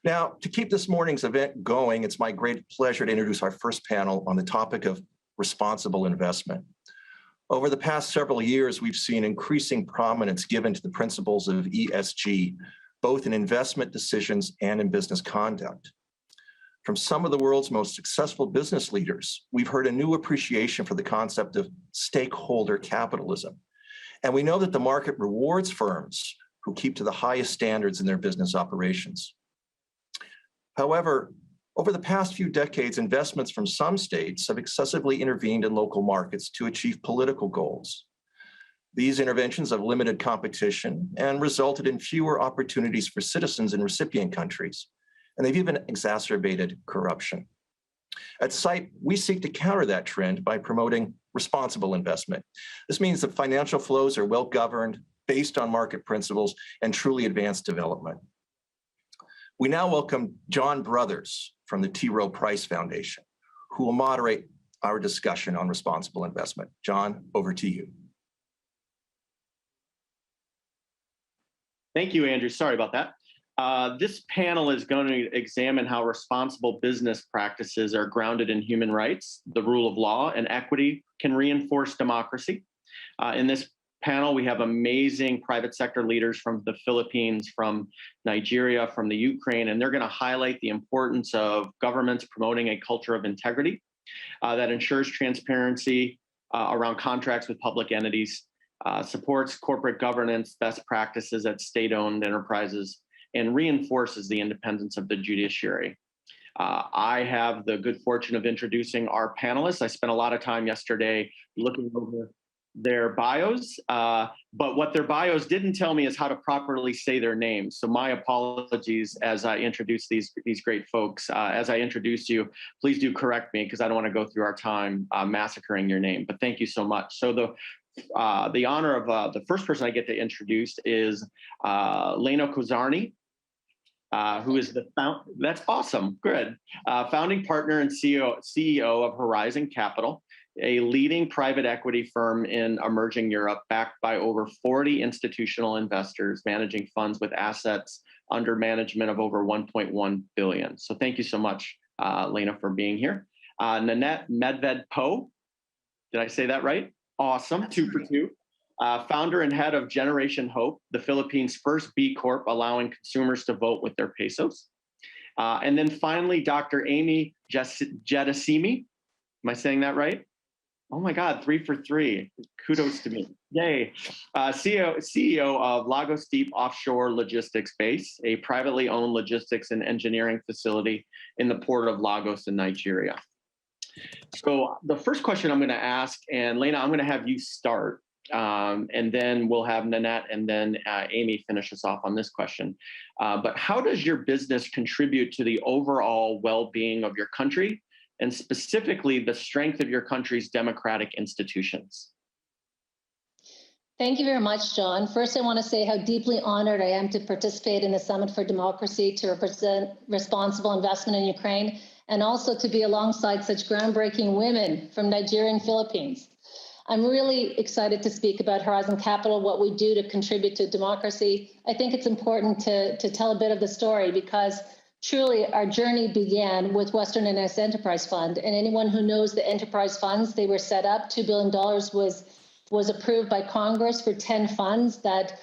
Now, to keep this morning's event going, it's my great pleasure to introduce our first panel on the topic of responsible investment. Over the past several years, we've seen increasing prominence given to the principles of ESG, both in investment decisions and in business conduct. From some of the world's most successful business leaders, we've heard a new appreciation for the concept of stakeholder capitalism. And we know that the market rewards firms who keep to the highest standards in their business operations. However, over the past few decades, investments from some states have excessively intervened in local markets to achieve political goals. These interventions have limited competition and resulted in fewer opportunities for citizens in recipient countries, and they've even exacerbated corruption. At SITE, we seek to counter that trend by promoting responsible investment. This means that financial flows are well governed, based on market principles, and truly advanced development. We now welcome John Brothers from the T. Rowe Price Foundation, who will moderate our discussion on responsible investment. John, over to you. Thank you, Andrew. Sorry about that. This panel is going to examine how responsible business practices are grounded in human rights, the rule of law, and equity can reinforce democracy. In this panel, we have amazing private sector leaders from the Philippines, from Nigeria, from the Ukraine, and they're going to highlight the importance of governments promoting a culture of integrity that ensures transparency around contracts with public entities, supports corporate governance best practices at state-owned enterprises, and reinforces the independence of the judiciary. I have the good fortune of introducing our panelists. I spent a lot of time yesterday looking over their bios, but what their bios didn't tell me is how to properly say their names. So my apologies as I introduce these great folks. As I introduce you, please do correct me because I don't want to go through our time massacring your name, but thank you so much. So the honor of the first person I get to introduce is Lena Kozarny, who is that's awesome, good. Founding partner and CEO of Horizon Capital, a leading private equity firm in emerging Europe, backed by over 40 institutional investors, managing funds with assets under management of over 1.1 billion. So thank you so much, Lena, for being here. Nanette Medved-Poe, did I say that right? Awesome, that's 2 for 2. Founder and head of Generation Hope, the Philippines' first B Corp, allowing consumers to vote with their pesos. And then finally, Dr. Amy Jedasimi. Am I saying that right? Oh my God, 3 for 3. Kudos to me. Yay. CEO of Lagos Deep Offshore Logistics Base, a privately owned logistics and engineering facility in the port of Lagos in Nigeria. So the first question I'm going to ask, and Lena, I'm going to have you start, and then we'll have Nanette and then Amy finish us off on this question. But how does your business contribute to the overall well-being of your country, and specifically the strength of your country's democratic institutions? Thank you very much, John. First, I want to say how deeply honored I am to participate in the Summit for Democracy to represent responsible investment in Ukraine, and also to be alongside such groundbreaking women from Nigeria and Philippines. I'm really excited to speak about Horizon Capital, what we do to contribute to democracy. I think it's important to tell a bit of the story because truly our journey began with Western NS Enterprise Fund, and anyone who knows the enterprise funds, they were set up. $2 billion was approved by Congress for 10 funds that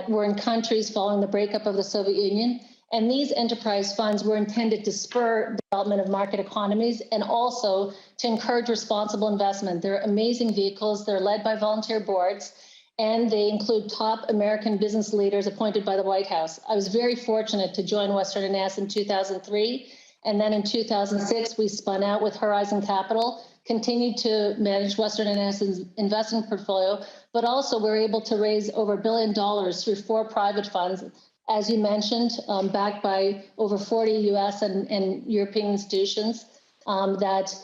were in countries following the breakup of the Soviet Union. And these enterprise funds were intended to spur development of market economies and also to encourage responsible investment. They're amazing vehicles. They're led by volunteer boards, and they include top American business leaders appointed by the White House. I was very fortunate to join Western NS in 2003, and then in 2006, we spun out with Horizon Capital, continued to manage Western NS's investment portfolio, but also we're able to raise over $1 billion through 4 private funds, as you mentioned, backed by over 40 US and European institutions that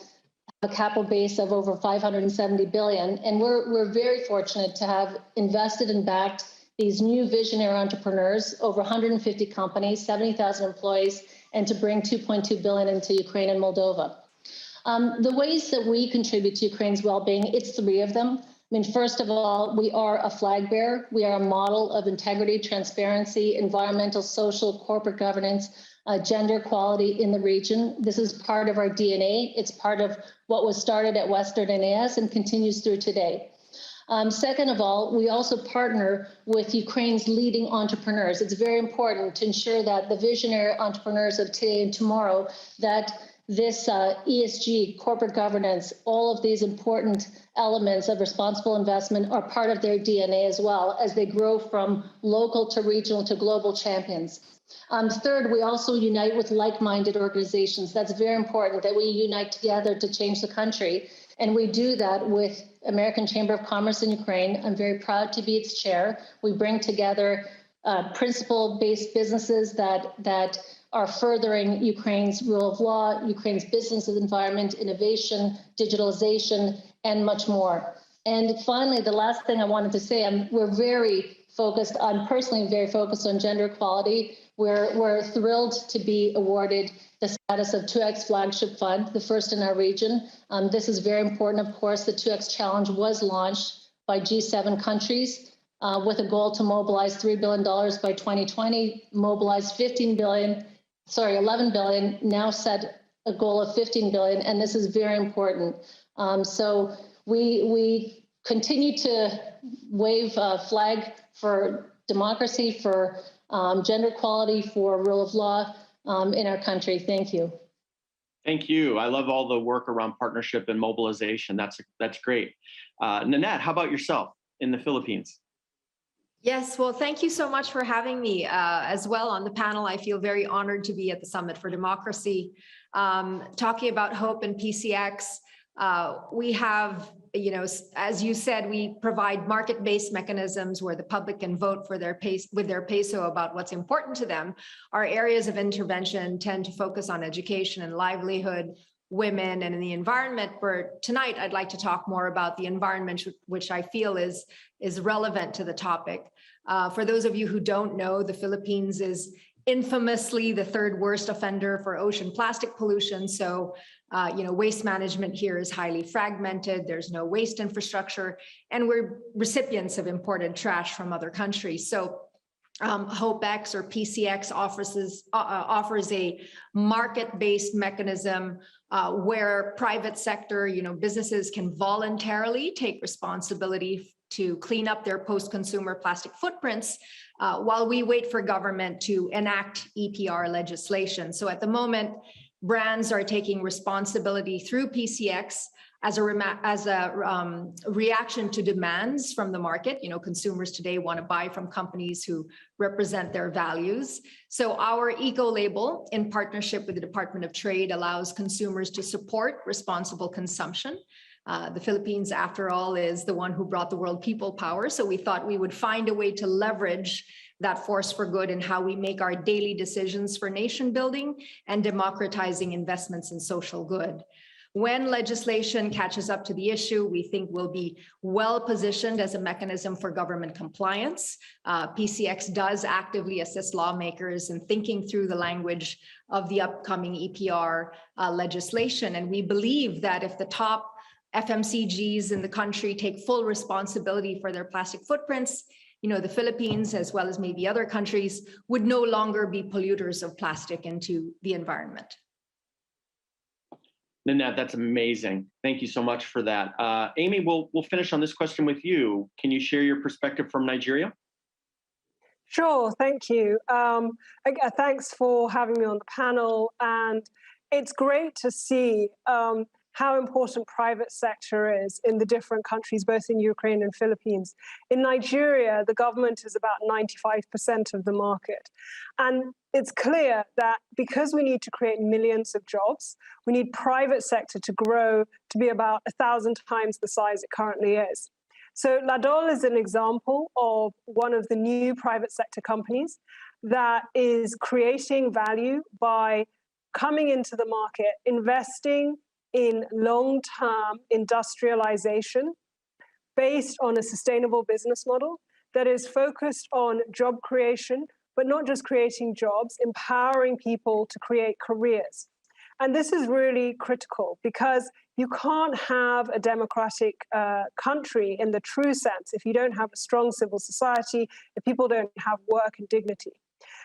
have a capital base of over 570 billion. And we're very fortunate to have invested and backed these new visionary entrepreneurs, over 150 companies, 70,000 employees, and to bring 2.2 billion into Ukraine and Moldova. The ways that we contribute to Ukraine's well-being, it's 3 of them. mean, first of all, we are a flag bearer. We are a model of integrity, transparency, environmental, social, corporate governance, gender equality in the region. This is part of our DNA. It's part of what was started at Western NAS and continues through today. Second of all, we also partner with Ukraine's leading entrepreneurs. It's very important to ensure that the visionary entrepreneurs of today and tomorrow, that this ESG, corporate governance, all of these important elements of responsible investment are part of their DNA as well as they grow from local to regional to global champions. Third, we also unite with like-minded organizations. That's very important that we unite together to change the country. And we do that with American Chamber of Commerce in Ukraine. I'm very proud to be its chair. We bring together principle-based businesses that are furthering Ukraine's rule of law, Ukraine's business environment, innovation, digitalization, and much more. And finally, the last thing I wanted to say, we're very focused, I'm personally very focused on gender equality. We're thrilled to be awarded the status of 2X Flagship Fund, the first in our region. This is very important, of course. The 2X Challenge was launched by G7 countries with a goal to mobilize $3 billion by 2020, mobilize 11 billion, now set a goal of 15 billion, and this is very important. So we continue to wave a flag for democracy, for gender equality, for rule of law in our country. Thank you. Thank you. I love all the work around partnership and mobilization. That's great. Nanette, how about yourself in the Philippines? Yes, well, thank you so much for having me as well on the panel. I feel very honored to be at the Summit for Democracy. Talking about hope and PCX, we have, as you said, we provide market-based mechanisms where the public can vote for with their peso about what's important to them. Our areas of intervention tend to focus on education and livelihood, women, and in the environment, where tonight I'd like to talk more about the environment, which I feel is relevant to the topic. For those of you who don't know, the Philippines is infamously the third worst offender for ocean plastic pollution. So, waste management here is highly fragmented. There's no waste infrastructure, and we're recipients of imported trash from other countries. So HopeX or PCX offers a market-based mechanism where private sector, businesses can voluntarily take responsibility to clean up their post-consumer plastic footprints while we wait for government to enact EPR legislation. So at the moment, brands are taking responsibility through PCX as a reaction to demands from the market. Consumers today want to buy from companies who represent their values. So our eco-label, in partnership with the Department of Trade, allows consumers to support responsible consumption. The Philippines, after all, is the one who brought the world people power. So we thought we would find a way to leverage that force for good in how we make our daily decisions for nation building and democratizing investments in social good. When legislation catches up to the issue, we think we'll be well positioned as a mechanism for government compliance. PCX does actively assist lawmakers in thinking through the language of the upcoming EPR legislation. And we believe that if the top FMCGs in the country take full responsibility for their plastic footprints, the Philippines, as well as maybe other countries, would no longer be polluters of plastic into the environment. Nanette, that's amazing. Thank you so much for that. Amy, we'll finish on this question with you. Can you share your perspective from Nigeria? Sure, thank you. Thanks for having me on the panel. And it's great to see how important private sector is in the different countries, both in Ukraine and Philippines. In Nigeria, the government is about 95% of the market. And it's clear that because we need to create millions of jobs, we need private sector to grow to be about 1,000 times the size it currently is. So Ladol is an example of one of the new private sector companies that is creating value by coming into the market, investing in long-term industrialization based on a sustainable business model that is focused on job creation, but not just creating jobs, empowering people to create careers. And this is really critical because you can't have a democratic country in the true sense if you don't have a strong civil society, if people don't have work and dignity.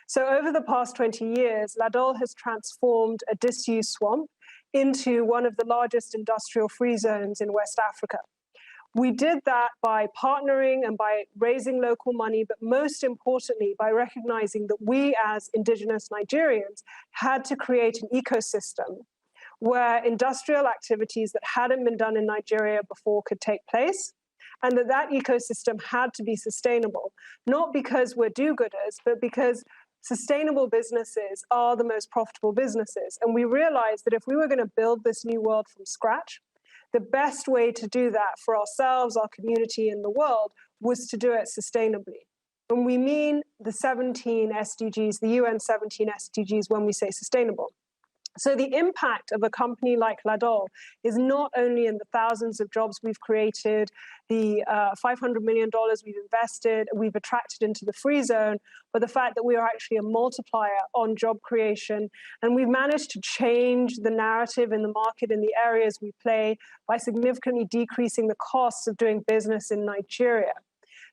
So over the past 20 years, Ladol has transformed a disused swamp into one of the largest industrial free zones in West Africa. We did that by partnering and by raising local money, but most importantly, by recognizing that we as indigenous Nigerians had to create an ecosystem where industrial activities that hadn't been done in Nigeria before could take place, and that ecosystem had to be sustainable, not because we're do-gooders, but because sustainable businesses are the most profitable businesses. And we realized that if we were going to build this new world from scratch, the best way to do that for ourselves, our community, and the world was to do it sustainably. And we mean the 17 SDGs, the UN 17 SDGs, when we say sustainable. So the impact of a company like Ladol is not only in the thousands of jobs we've created, the $500 million we've invested, we've attracted into the free zone, but the fact that we are actually a multiplier on job creation. And we've managed to change the narrative in the market in the areas we play by significantly decreasing the costs of doing business in Nigeria.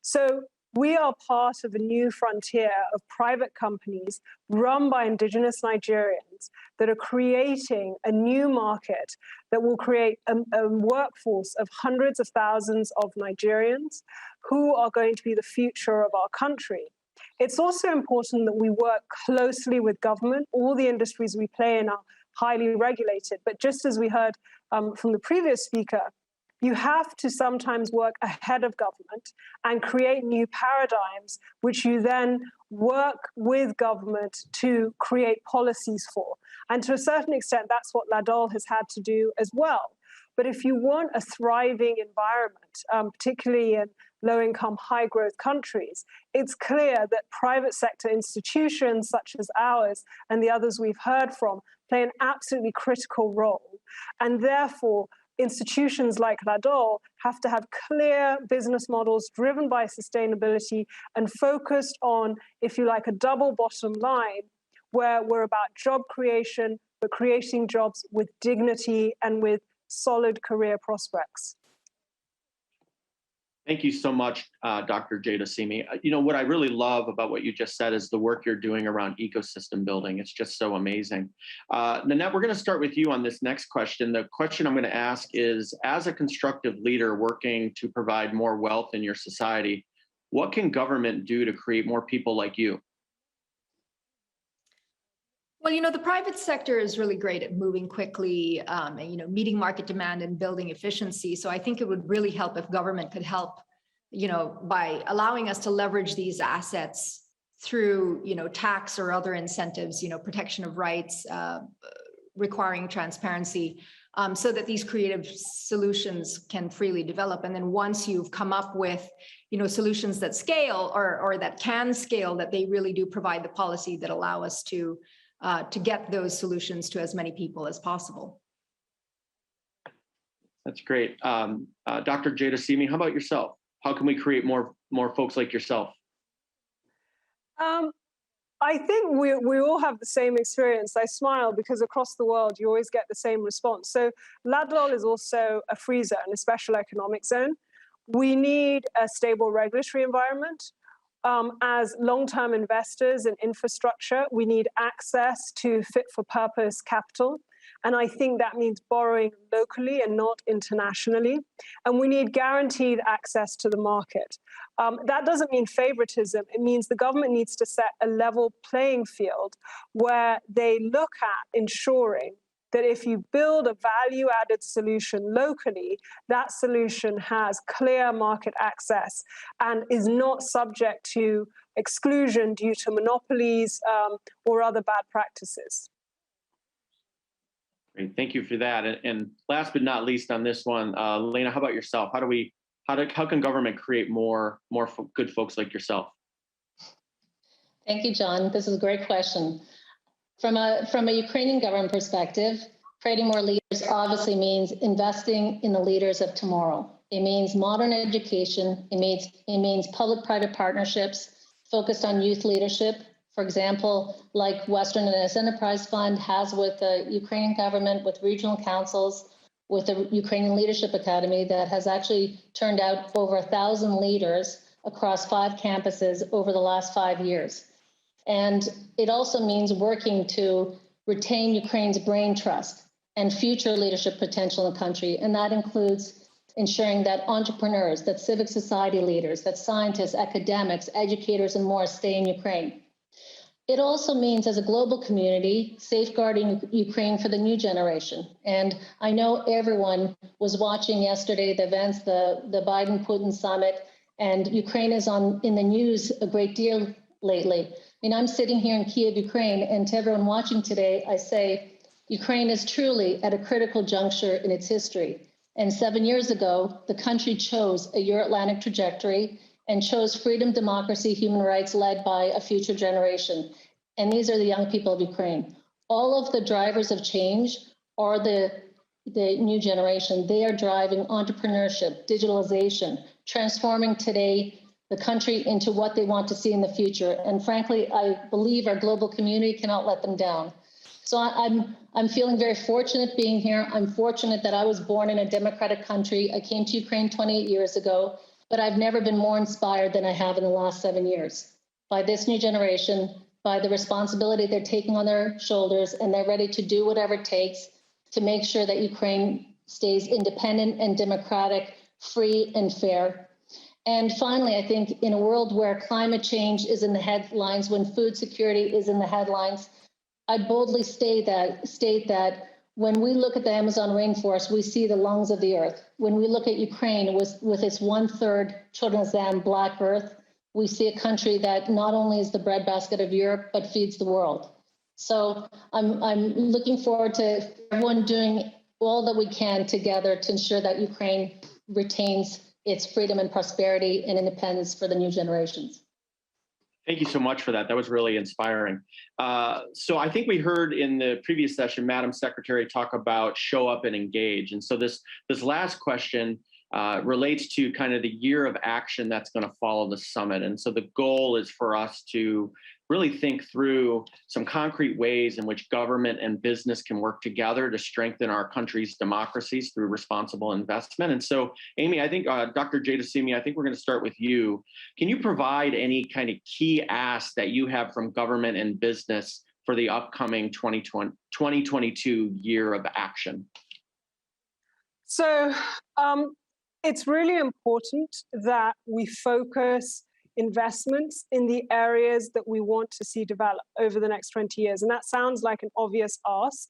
So we are part of a new frontier of private companies run by indigenous Nigerians that are creating a new market that will create a workforce of hundreds of thousands of Nigerians who are going to be the future of our country. It's also important that we work closely with government. All the industries we play in are highly regulated, but just as we heard from the previous speaker, you have to sometimes work ahead of government and create new paradigms, which you then work with government to create policies for. And to a certain extent, that's what Ladol has had to do as well. But if you want a thriving environment, particularly in low-income, high-growth countries, it's clear that private sector institutions such as ours and the others we've heard from play an absolutely critical role. And therefore, institutions like Ladol have to have clear business models driven by sustainability and focused on, if you like, a double bottom line where we're about job creation, but creating jobs with dignity and with solid career prospects. Thank you so much, Dr. Jada Simi. You know, what I really love about what you just said is the work you're doing around ecosystem building. It's just so amazing. Nanette, we're going to start with you on this next question. The question I'm going to ask is, as a constructive leader working to provide more wealth in your society, what can government do to create more people like you? Well, you know, the private sector is really great at moving quickly, and, you know, meeting market demand and building efficiency. So I think it would really help if government could help, you know, by allowing us to leverage these assets through, you know, tax or other incentives, you know, protection of rights, requiring transparency, so that these creative solutions can freely develop. And then once you've come up with, you know, solutions that scale or that can scale, that they really do provide the policy that allow us to get those solutions to as many people as possible. That's great. Dr. Jada Simi, how about yourself? How can we create more folks like yourself? I think we all have the same experience. I smile because across the world, you always get the same response. So Ladol is also a free zone, a special economic zone. We need a stable regulatory environment. As long-term investors in infrastructure, we need access to fit-for-purpose capital. And I think that means borrowing locally and not internationally. And we need guaranteed access to the market. That doesn't mean favoritism. It means the government needs to set a level playing field where they look at ensuring that if you build a value-added solution locally, that solution has clear market access and is not subject to exclusion due to monopolies or other bad practices. Great, thank you for that. And last but not least on this one, Lena, how about yourself? How can government create more good folks like yourself? Thank you, John. This is a great question. From a Ukrainian government perspective, creating more leaders obviously means investing in the leaders of tomorrow. It means modern education. It means public-private partnerships focused on youth leadership, for example, like Western NS Enterprise Fund has with the Ukrainian government, with regional councils, with the Ukrainian Leadership Academy that has actually turned out over 1,000 leaders across 5 campuses over the last 5 years. And it also means working to retain Ukraine's brain trust and future leadership potential in the country. And that includes ensuring that entrepreneurs, that civic society leaders, that scientists, academics, educators, and more stay in Ukraine. It also means, as a global community, safeguarding Ukraine for the new generation. And I know everyone was watching yesterday the events, the Biden-Putin summit, and Ukraine is in the news a great deal lately. I mean, I'm sitting here in Kiev, Ukraine, and to everyone watching today, I say, Ukraine is truly at a critical juncture in its history. And 7 years ago, the country chose a Euro-Atlantic trajectory and chose freedom, democracy, human rights led by a future generation. And these are the young people of Ukraine. All of the drivers of change are the new generation. They are driving entrepreneurship, digitalization, transforming today the country into what they want to see in the future. And frankly, I believe our global community cannot let them down. So I'm feeling very fortunate being here. I'm fortunate that I was born in a democratic country. I came to Ukraine 28 years ago, but I've never been more inspired than I have in the last 7 years by this new generation, by the responsibility they're taking on their shoulders, and they're ready to do whatever it takes to make sure that Ukraine stays independent and democratic, free and fair. And finally, I think in a world where climate change is in the headlines, when food security is in the headlines, I boldly state that when we look at the Amazon rainforest, we see the lungs of the earth. When we look at Ukraine with its 1/3 Chernozem black earth, we see a country that not only is the breadbasket of Europe, but feeds the world. So I'm looking forward to everyone doing all that we can together to ensure that Ukraine retains its freedom and prosperity and independence for the new generations. Thank you so much for that. That was really inspiring. So I think we heard in the previous session, Madam Secretary talk about show up and engage. And so this last question relates to kind of the year of action that's going to follow the summit. And so the goal is for us to really think through some concrete ways in which government and business can work together to strengthen our country's democracies through responsible investment. And so, Amy, I think Dr. Jadasimi, I think we're going to start with you. Can you provide any kind of key asks that you have from government and business for the upcoming 2022 year of action? So it's really important that we focus investments in the areas that we want to see develop over the next 20 years. And that sounds like an obvious ask,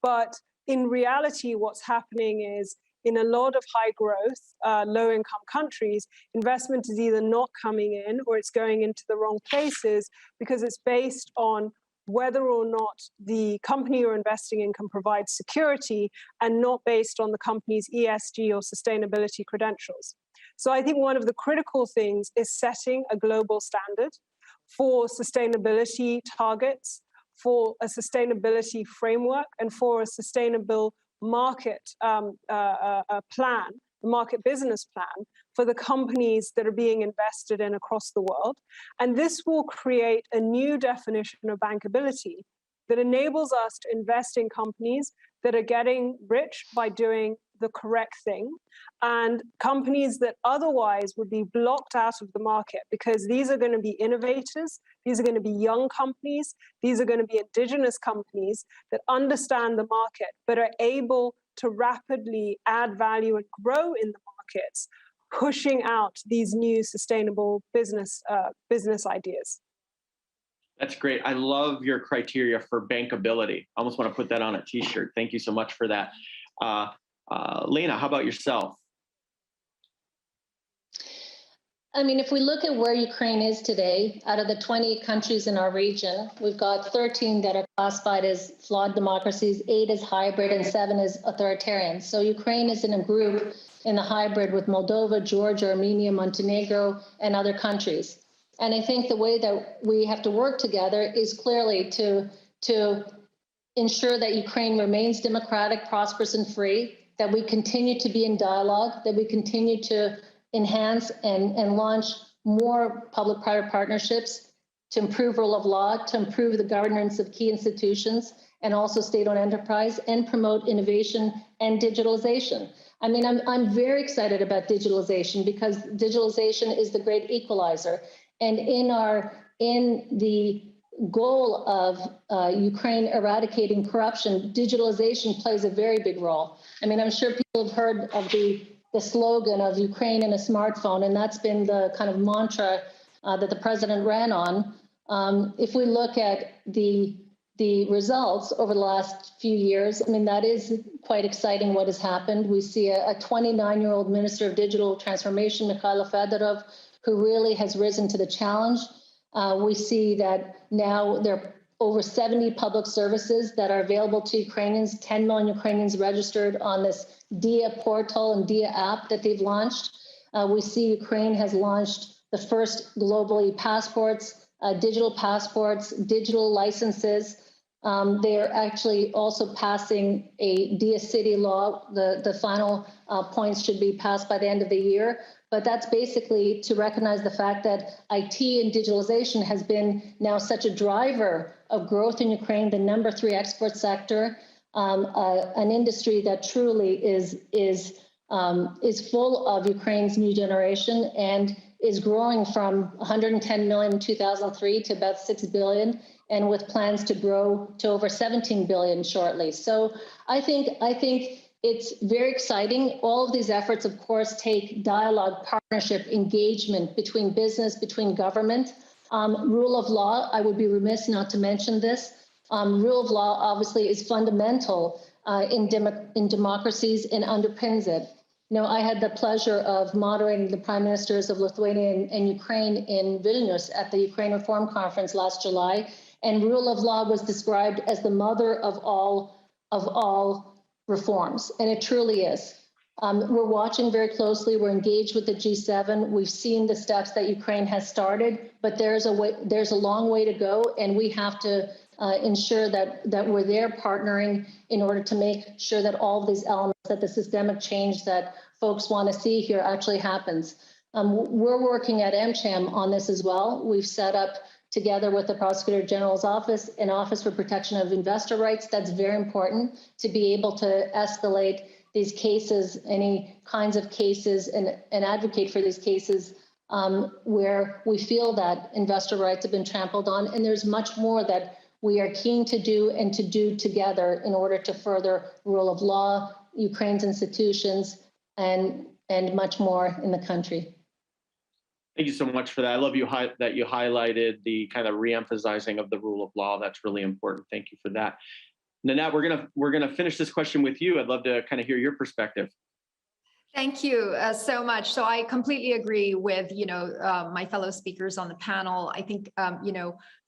but in reality, what's happening is in a lot of high growth, low income countries, investment is either not coming in or it's going into the wrong places because it's based on whether or not the company you're investing in can provide security and not based on the company's ESG or sustainability credentials. So I think one of the critical things is setting a global standard for sustainability targets, for a sustainability framework, and for a sustainable market plan, the market business plan for the companies that are being invested in across the world. And this will create a new definition of bankability that enables us to invest in companies that are getting rich by doing the correct thing, and companies that otherwise would be blocked out of the market because these are going to be innovators, these are going to be young companies, these are going to be indigenous companies that understand the market but are able to rapidly add value and grow in the markets, pushing out these new sustainable business ideas. That's great. I love your criteria for bankability. I almost want to put that on a t-shirt. Thank you so much for that. Lena, how about yourself? I mean, if we look at where Ukraine is today, out of the 28 countries in our region, we've got 13 that are classified as flawed democracies, 8 as hybrid, and 7 as authoritarian. So Ukraine is in a group in the hybrid with Moldova, Georgia, Armenia, Montenegro, and other countries. And I think the way that we have to work together is clearly to ensure that Ukraine remains democratic, prosperous, and free, that we continue to be in dialogue, that we continue to enhance and launch more public-private partnerships to improve rule of law, to improve the governance of key institutions and also state-owned enterprise, and promote innovation and digitalization. I mean, I'm very excited about digitalization because digitalization is the great equalizer. And in the goal of Ukraine eradicating corruption, digitalization plays a very big role. I mean, I'm sure people have heard of the slogan of Ukraine in a smartphone, and that's been the kind of mantra that the president ran on. If we look at the results over the last few years, I mean, that is quite exciting what has happened. We see a 29-year-old Minister of Digital Transformation, Mikhailo Fedorov, who really has risen to the challenge. We see that now there are over 70 public services that are available to Ukrainians, 10 million Ukrainians registered on this DIA portal and DIA app that they've launched. We see Ukraine has launched the first globally passports, digital passports, digital licenses. They're actually also passing a DIA city law. The final points should be passed by the end of the year. But that's basically to recognize the fact that IT and digitalization has been now such a driver of growth in Ukraine, the #3 export sector, an industry that truly is full of Ukraine's new generation and is growing from 110 million in 2003 to about 6 billion, and with plans to grow to over 17 billion shortly. So I think it's very exciting. All of these efforts, of course, take dialogue, partnership, engagement between business, between government. Rule of law, I would be remiss not to mention this. Rule of law obviously is fundamental in democracies and underpins it. You know, I had the pleasure of moderating the prime ministers of Lithuania and Ukraine in Vilnius at the Ukraine Reform Conference last July, and rule of law was described as the mother of all reforms, and it truly is. We're watching very closely. We're engaged with the G7. We've seen the steps that Ukraine has started, but there's a long way to go, and we have to ensure that we're there partnering in order to make sure that all of these elements, that the systemic change that folks want to see here actually happens. We're working at MCHAM on this as well. We've set up, together with the Prosecutor General's office, an Office for Protection of Investor Rights. That's very important to be able to escalate these cases, any kinds of cases, and advocate for these cases where we feel that investor rights have been trampled on. And there's much more that we are keen to do and to do together in order to further rule of law, Ukraine's institutions, and much more in the country. Thank you so much for that. I love that you highlighted the kind of reemphasizing of the rule of law. That's really important. Thank you for that. Nanette, we're gonna finish this question with you. I'd love to kind of hear your perspective. Thank you so much. So I completely agree with, my fellow speakers on the panel. I think,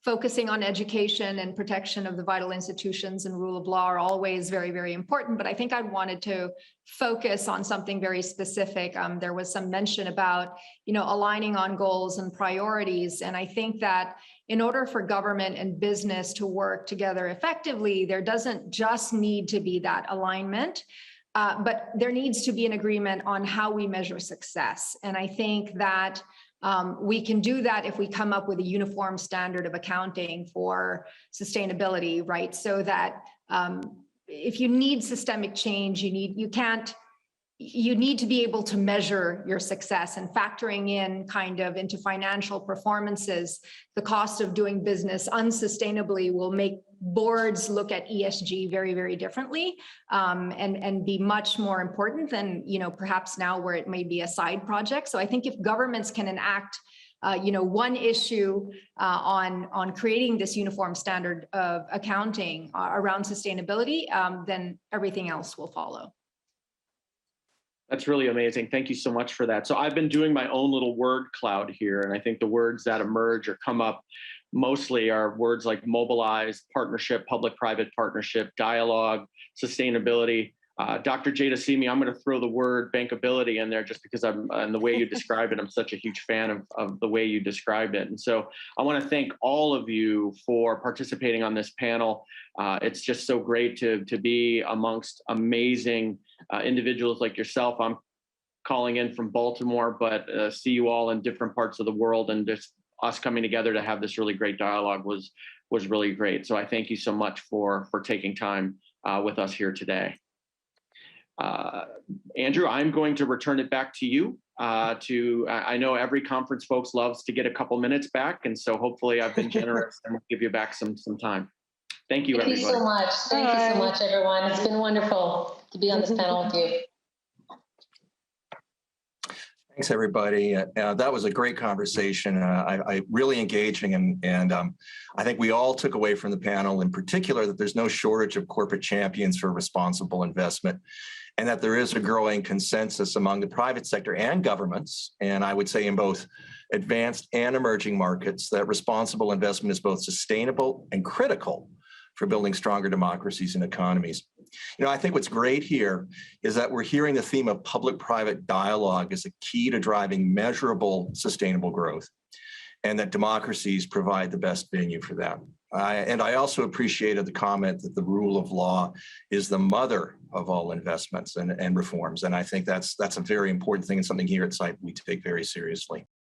focusing on education and protection of the vital institutions and rule of law are always very, very important. But I think I wanted to focus on something very specific. There was some mention about, aligning on goals and priorities. And I think that in order for government and business to work together effectively, there doesn't just need to be that alignment. But there needs to be an agreement on how we measure success. And I think that we can do that if we come up with a uniform standard of accounting for sustainability, right? So that if you need systemic change, you need to be able to measure your success, and factoring in kind of into financial performances, the cost of doing business unsustainably will make boards look at ESG very, very differently, and be much more important than, perhaps now where it may be a side project. So I think if governments can enact one issue on creating this uniform standard of accounting around sustainability, then everything else will follow. That's really amazing. Thank you so much for that. So I've been doing my own little word cloud here, and I think the words that emerge or come up mostly are words like mobilize, partnership, public-private partnership, dialogue, sustainability. Dr. Jada Simi, I'm going to throw the word bankability in there just because and the way you describe it, I'm such a huge fan of the way you described it. And so I want to thank all of you for participating on this panel. It's just so great to be amongst amazing individuals like yourself. I'm calling in from Baltimore, but see you all in different parts of the world, and just us coming together to have this really great dialogue was really great. So I thank you so much for taking time with us here today. Andrew, I'm going to return it back to you. I know every conference folks loves to get a couple minutes back, and so hopefully I've been generous and we'll give you back some time. Thank you, everybody. Thank you so much. Thank you so much, everyone. It's been wonderful to be on this panel with you. Thanks, everybody. That was a great conversation. I really engaging, and I think we all took away from the panel, in particular, that there's no shortage of corporate champions for responsible investment, and that there is a growing consensus among the private sector and governments, and I would say in both advanced and emerging markets, that responsible investment is both sustainable and critical for building stronger democracies and economies. I think what's great here is that we're hearing the theme of public-private dialogue as a key to driving measurable, sustainable growth, and that democracies provide the best venue for that. And I also appreciated the comment that the rule of law is the mother of all investments and reforms. And I think that's a very important thing and something here at SITE we take very seriously.